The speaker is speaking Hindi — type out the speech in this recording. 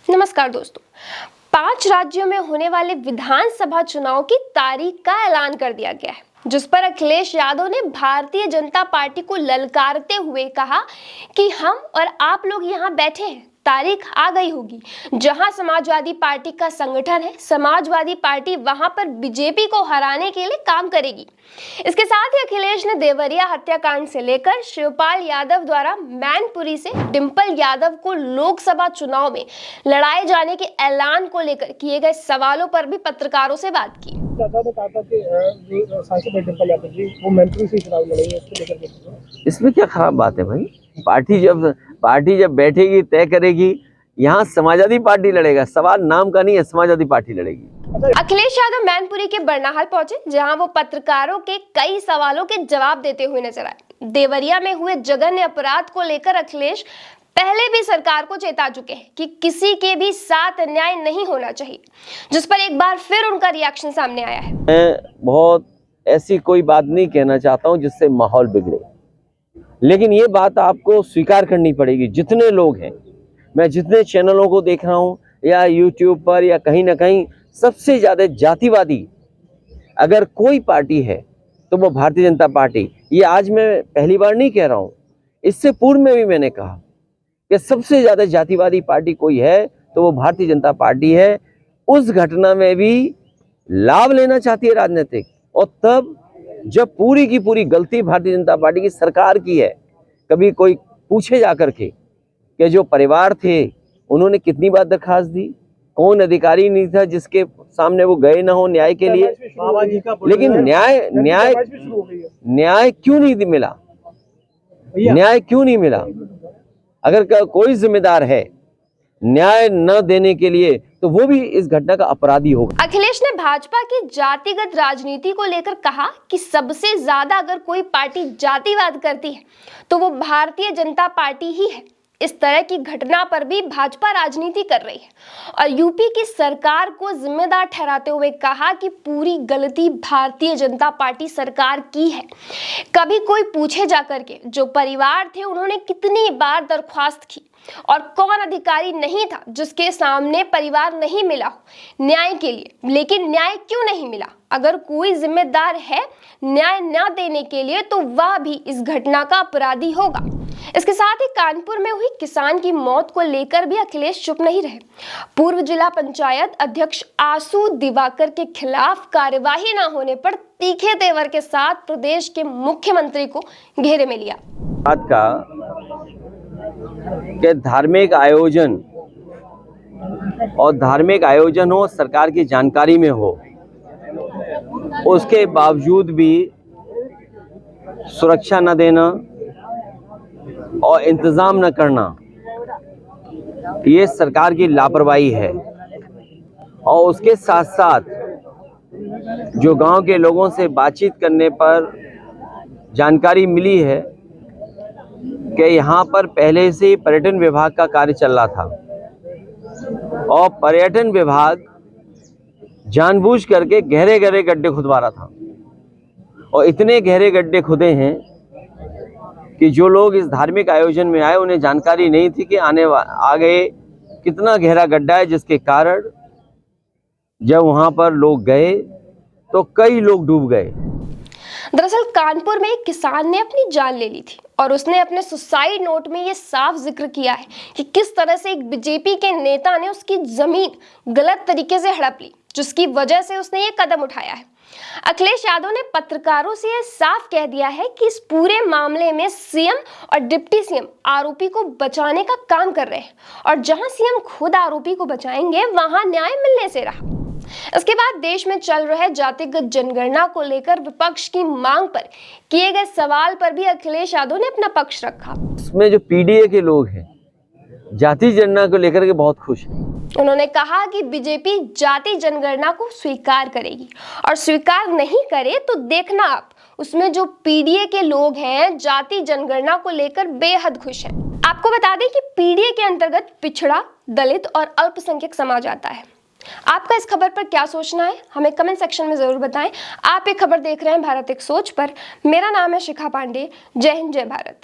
नमस्कार दोस्तों। 5 राज्यों में होने वाले विधानसभा चुनाव की तारीख का ऐलान कर दिया गया है, जिस पर अखिलेश यादव ने भारतीय जनता पार्टी को ललकारते हुए कहा कि हम और आप लोग यहाँ बैठे हैं, तारीख आ गई होगी। जहां समाजवादी पार्टी का संगठन है, समाजवादी पार्टी वहां पर बीजेपी को हराने के लिए काम करेगी। इसके साथ ही अखिलेश ने देवरिया हत्याकांड से लेकर शिवपाल यादव द्वारा मैनपुरी से डिंपल यादव को लोकसभा चुनाव में लड़ाए जाने के ऐलान को लेकर किए गए सवालों पर भी पत्रकारों से बात की। इसमें क्या खराब बात है भाई? पार्टी जब बैठेगी तय करेगी। यहाँ समाजवादी पार्टी लड़ेगा, सवाल नाम का नहीं है, समाजवादी पार्टी लड़ेगी। अखिलेश यादव मैनपुरी के बरनाहल पहुंचे, जहां वो पत्रकारों के कई सवालों के जवाब देते हुए नजर आए। देवरिया में हुए जघन्य अपराध को लेकर अखिलेश पहले भी सरकार को चेता चुके हैं कि किसी के भी साथ अन्याय नहीं होना चाहिए, जिस पर एक बार फिर उनका रिएक्शन सामने आया है। मैं बहुत ऐसी कोई बात नहीं कहना चाहता हूं जिससे माहौल बिगड़े, लेकिन ये बात आपको स्वीकार करनी पड़ेगी। जितने लोग हैं, मैं जितने चैनलों को देख रहा हूं या यूट्यूब पर या कहीं ना कहीं, सबसे ज्यादा जातिवादी अगर कोई पार्टी है तो वो भारतीय जनता पार्टी। ये आज मैं पहली बार नहीं कह रहा हूं, इससे पूर्व में भी मैंने कहा कि सबसे ज्यादा जातिवादी पार्टी कोई है तो वो भारतीय जनता पार्टी है। उस घटना में भी लाभ लेना चाहती है राजनीतिक, और तब जब पूरी की पूरी गलती भारतीय जनता पार्टी की सरकार की है। कभी कोई पूछे जाकर के कि जो परिवार थे उन्होंने कितनी बार दरखास्त दी, कौन अधिकारी नहीं था जिसके सामने वो गए ना हो न्याय के लिए। लेकिन न्याय क्यों नहीं मिला? न्याय क्यों नहीं मिला? अगर कोई जिम्मेदार है न्याय न देने के लिए तो वो भी इस घटना का अपराधी होगा। अखिलेश ने भाजपा की जातिगत राजनीति को लेकर कहा कि सबसे ज्यादा अगर कोई पार्टी जातिवाद करती है तो वो भारतीय जनता पार्टी ही है। इस तरह की घटना पर भी भाजपा राजनीति कर रही है और यूपी की सरकार को जिम्मेदार ठहराते हुए कहा कि पूरी गलती भारतीय जनता पार्टी सरकार की है। कभी कोई पूछे जाकर के जो परिवार थे उन्होंने कितनी बार दरख्वास्त की और कौन अधिकारी नहीं था जिसके सामने परिवार नहीं मिला हो न्याय के लिए, लेकिन न्याय क्यों नहीं मिला? अगर कोई जिम्मेदार है न्याय न देने के लिए तो वह भी इस घटना का अपराधी होगा। इसके साथ ही कानपुर में हुई किसान की मौत को लेकर भी अखिलेश चुप नहीं रहे। पूर्व जिला पंचायत अध्यक्ष आसू दिवाकर के खिलाफ कार्यवाही न होने पर तीखे तेवर के साथ प्रदेश के मुख्यमंत्री को घेरे में लिया। बात का कि धार्मिक आयोजन हो, सरकार की जानकारी में हो, उसके बावजूद भी सुरक्षा न देना और इंतजाम न करना, ये सरकार की लापरवाही है। और उसके साथ साथ जो गांव के लोगों से बातचीत करने पर जानकारी मिली है कि यहाँ पर पहले से पर्यटन विभाग का कार्य चल रहा था और पर्यटन विभाग जानबूझ करके गहरे गहरे गड्ढे खुदवा रहा था। और इतने गहरे गड्ढे खुदे हैं कि जो लोग इस धार्मिक आयोजन में आए उन्हें जानकारी नहीं थी कि आगे कितना गहरा गड्ढा है, जिसके कारण जब वहां पर लोग गए तो कई लोग डूब गए। दरअसल कानपुर में एक किसान ने अपनी जान ले ली थी और उसने अपने सुसाइड नोट में ये साफ जिक्र किया है कि किस तरह से एक बीजेपी के नेता ने उसकी जमीन गलत तरीके से हड़प ली, जिसकी वजह से उसने ये कदम उठाया है। अखिलेश यादव ने पत्रकारों से यह साफ कह दिया है कि इस पूरे मामले में सीएम और डिप्टी सीएम आरोपी को बचाने का काम कर रहे हैं और जहां सीएम खुद आरोपी को बचाएंगे वहां न्याय मिलने से रहा। इसके बाद देश में चल रहे जातिगत जनगणना को लेकर विपक्ष की मांग पर किए गए सवाल पर भी अखिलेश यादव ने अपना पक्ष रखा। इसमें जो पीडीए के लोग हैं जाति जनगणना को लेकर के बहुत खुश हैं। उन्होंने कहा कि बीजेपी जाति जनगणना को स्वीकार करेगी और स्वीकार नहीं करे तो देखना आप, उसमें जो पीडीए के लोग हैं जाति जनगणना को लेकर बेहद खुश हैं। आपको बता दें कि पीडीए के अंतर्गत पिछड़ा, दलित और अल्पसंख्यक समाज आता है। आपका इस खबर पर क्या सोचना है हमें कमेंट सेक्शन में जरूर बताएं। आप ये खबर देख रहे हैं भारत एक सोच पर। मेरा नाम है शिखा पांडे। जय हिंद, जय भारत।